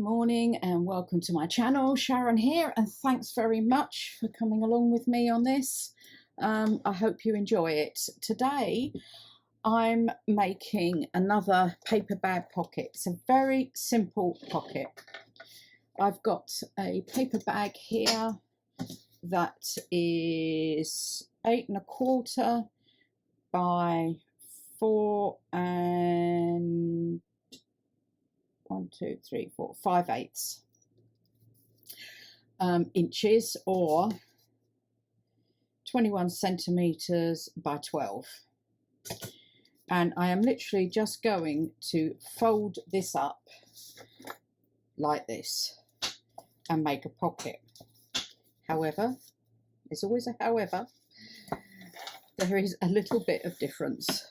morning and welcome to my channel. Sharon here, and thanks very much for coming along with me on this. I hope you enjoy it. Today I'm making another paper bag pocket. It's a very simple pocket. I've got a paper bag here that is 8¼ by 4 and 5/8 inches, or 21 centimeters by 12. And I am literally just going to fold this up like this and make a pocket. However, there's always a however, there is a little bit of difference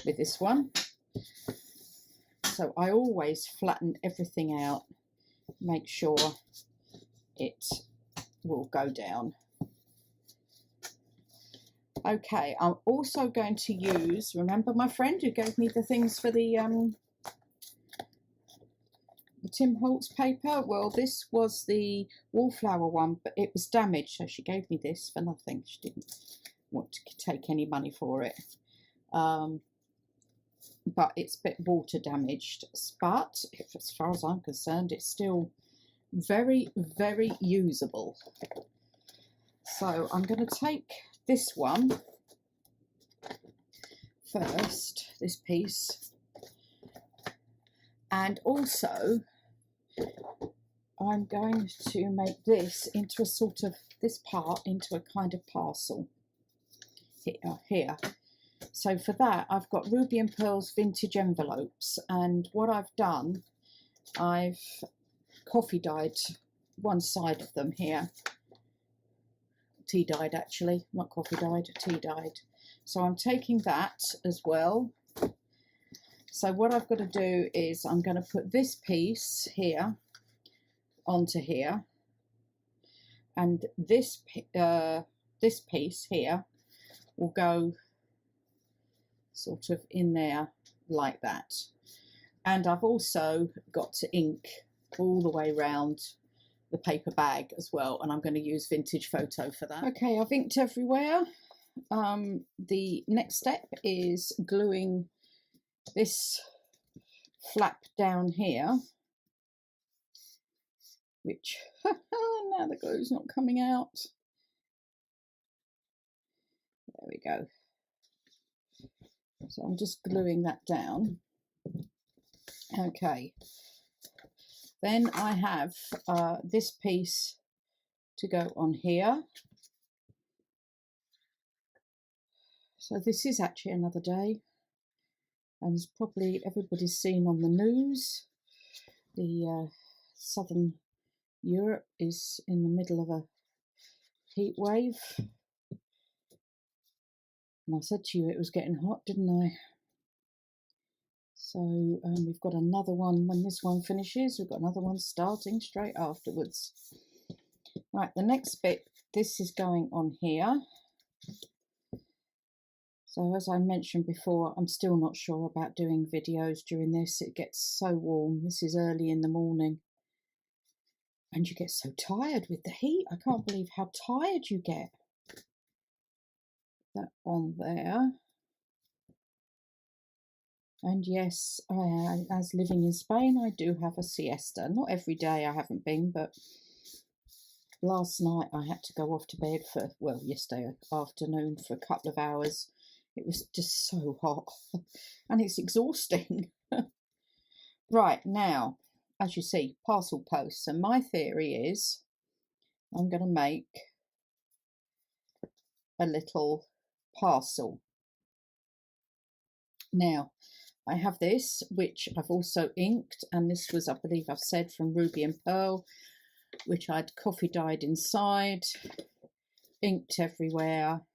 with this one. So I always flatten everything out, make sure it will go down. Okay, I'm also going to use, remember my friend who gave me the things for the Tim Holtz paper? Well, this was the wallflower one, but it was damaged, so she gave me this for nothing. She didn't want to take any money for it. But it's a bit water damaged, but as far as I'm concerned, it's still very, very usable. So I'm going to take this one first, this piece, and also I'm going to make this into a sort of, this part into a kind of parcel here. So for that, I've got Ruby and Pearl's vintage envelopes, and what I've done, I've coffee dyed one side of them here. Tea dyed, actually, not coffee dyed, tea dyed. So I'm taking that as well. So what I've got to do is I'm going to put this piece here onto here, and this piece here will go sort of in there like that. And I've also got to ink all the way around the paper bag as well, and I'm going to use Vintage Photo for that. Okay, I've inked everywhere. The next step is gluing this flap down here, which now the glue's not coming out. There we go. So I'm just gluing that down. Okay. Then I have this piece to go on here. So this is actually another day, and as probably everybody's seen on the news, the southern Europe is in the middle of a heat wave. And I said to you it was getting hot, didn't I? So we've got another one when this one finishes. We've got another one starting straight afterwards. Right, the next bit, this is going on here. So as I mentioned before, I'm still not sure about doing videos during this. It gets so warm. This is early in the morning. And you get so tired with the heat. I can't believe how tired you get. That on there. And yes, as living in Spain, I do have a siesta. Not every day, I haven't been, but last night I had to go off to bed for, well, yesterday afternoon for a couple of hours. It was just so hot and it's exhausting. Right, now, as you see, parcel posts. And my theory is I'm going to make a little parcel. Now, I have this, which I've also inked, and this was, I believe I've said, from Ruby and Pearl, which I'd coffee dyed inside, inked everywhere,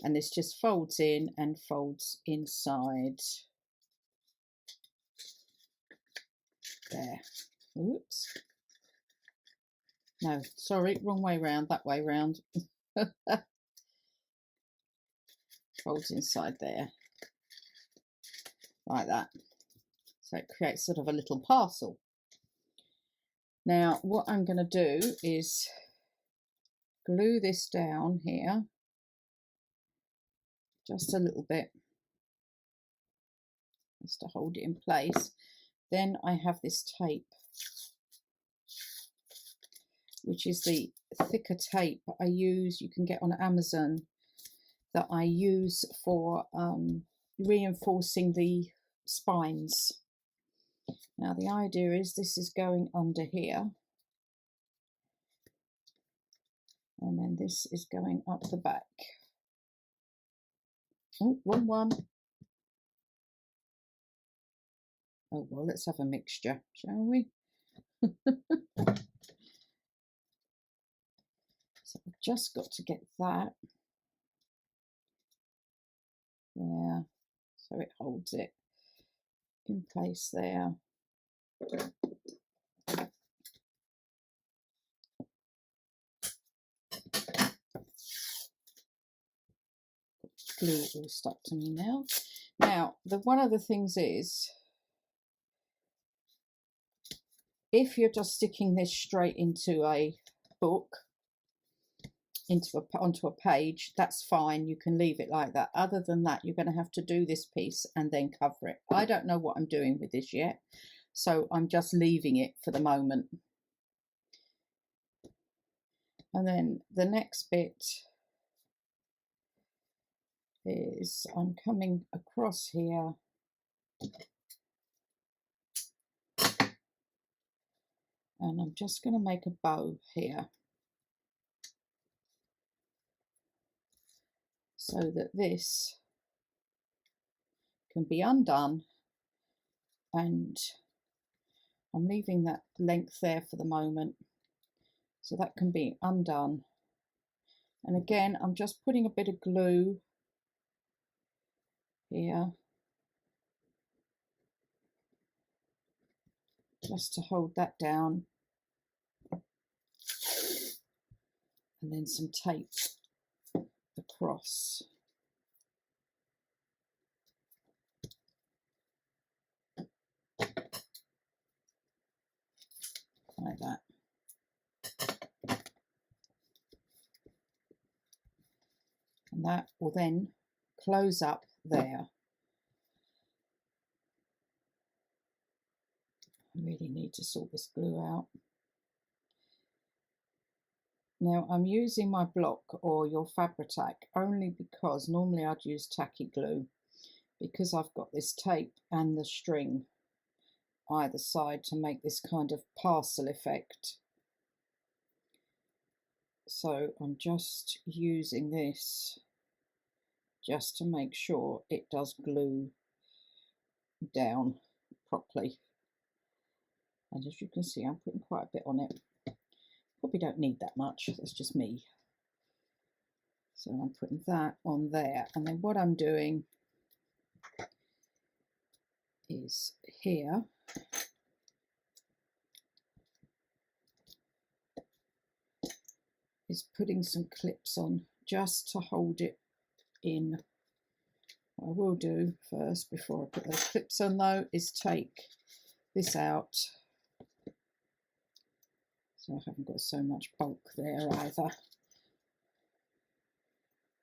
and this just folds in and folds inside. There. Oops. No, sorry, wrong way round, that way round. Folds inside there. Like that. So it creates sort of a little parcel. Now what I'm going to do is glue this down here just a little bit, just to hold it in place. Then I have this tape, which is the thicker tape I use, you can get on Amazon, that I use for reinforcing the spines. Now the idea is this is going under here, and then this is going up the back. Oh, wrong one. Oh well, let's have a mixture, shall we? So I've just got to get that there, so it holds it in place there. Glue all stuck to me now. Now, one of the things is, if you're just sticking this straight into a book, onto a page, that's fine, you can leave it like that. Other than that, you're going to have to do this piece and then cover it. I don't know what I'm doing with this yet, so I'm just leaving it for the moment. And then the next bit is I'm coming across here and I'm just going to make a bow here, so that this can be undone, and I'm leaving that length there for the moment, so that can be undone. And again, I'm just putting a bit of glue here just to hold that down, and then some tape across. Like that. And that will then close up there. I really need to sort this glue out. Now I'm using my block or your Fabri-Tac only because normally I'd use tacky glue, because I've got this tape and the string either side to make this kind of parcel effect. So I'm just using this just to make sure it does glue down properly. And as you can see, I'm putting quite a bit on it. Probably don't need that much, that's just me. So I'm putting that on there, and then what I'm doing is here is putting some clips on just to hold it in. What I will do first, before I put those clips on though, is take this out, so I haven't got so much bulk there either.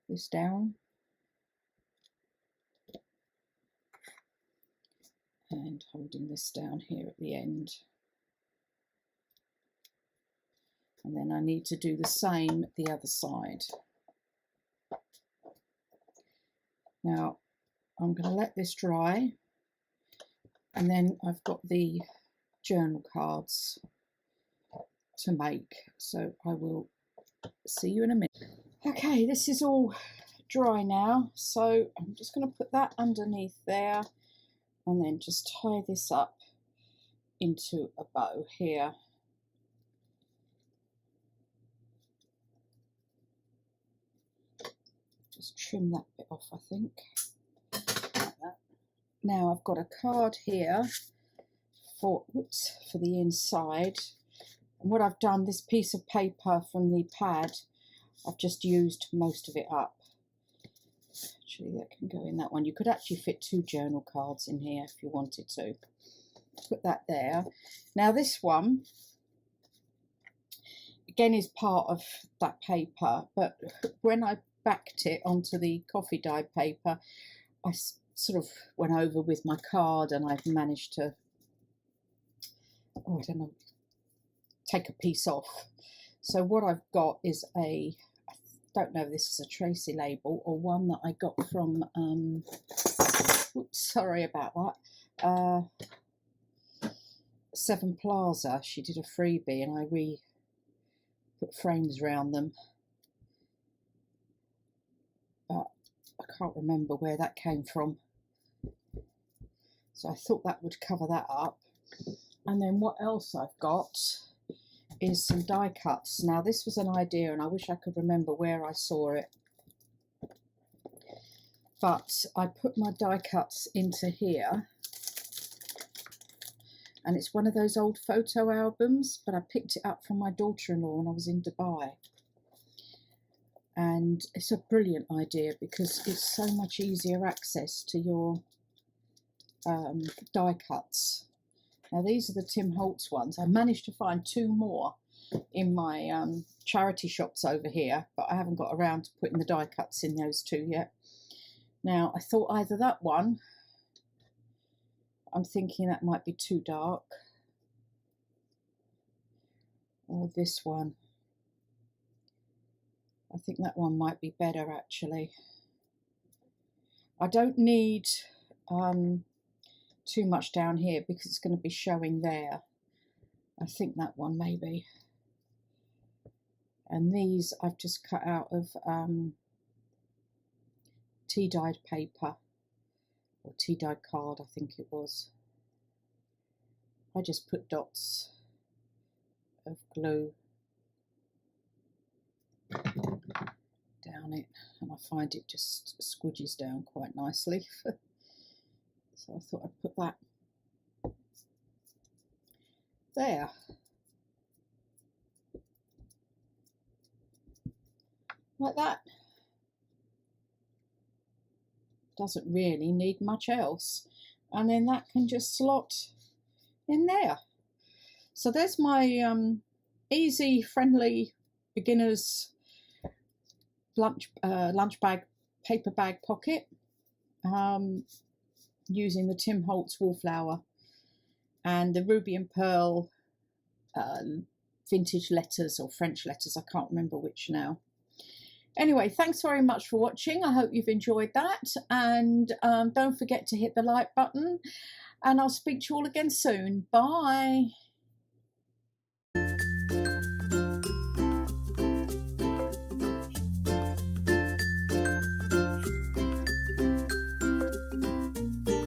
This down, and holding this down here at the end. And then I need to do the same the other side. Now I'm going to let this dry, and then I've got the journal cards to make, so I will see you in a minute. Okay, this is all dry now, so I'm just going to put that underneath there and then just tie this up into a bow here. Just trim that bit off, I think. Like that. Now I've got a card here for the inside. And what I've done, this piece of paper from the pad, I've just used most of it up. Actually, that can go in that one. You could actually fit 2 journal cards in here if you wanted to. Put that there. Now this one again is part of that paper, but when I backed it onto the coffee dyed paper, I sort of went over with my card and I've managed to, oh, I don't know, take a piece off. So what I've got is I don't know if this is a Tracy label or one that I got from, oops, sorry about that, Seven Plaza. She did a freebie and I put frames around them. But I can't remember where that came from. So I thought that would cover that up. And then what else I've got is some die cuts. Now this was an idea and I wish I could remember where I saw it. But I put my die cuts into here. And it's one of those old photo albums, but I picked it up from my daughter-in-law when I was in Dubai. And it's a brilliant idea because it's so much easier access to your die cuts. Now these are the Tim Holtz ones. I managed to find 2 more in my charity shops over here, but I haven't got around to putting the die cuts in those 2 yet. Now I thought either that one, I'm thinking that might be too dark, or this one. I think that one might be better actually. I don't need too much down here because it's going to be showing there. I think that one maybe. And these I've just cut out of tea dyed paper, or tea dyed card I think it was. I just put dots of glue down it and I find it just squidges down quite nicely. So I thought I'd put that there. Like that. Doesn't really need much else. And then that can just slot in there. So there's my easy, friendly, beginner's lunch bag, paper bag pocket, using the Tim Holtz Wallflower and the Ruby and Pearl vintage letters or French letters. I can't remember which now. Anyway, thanks very much for watching. I hope you've enjoyed that, and don't forget to hit the like button, and I'll speak to you all again soon. Bye.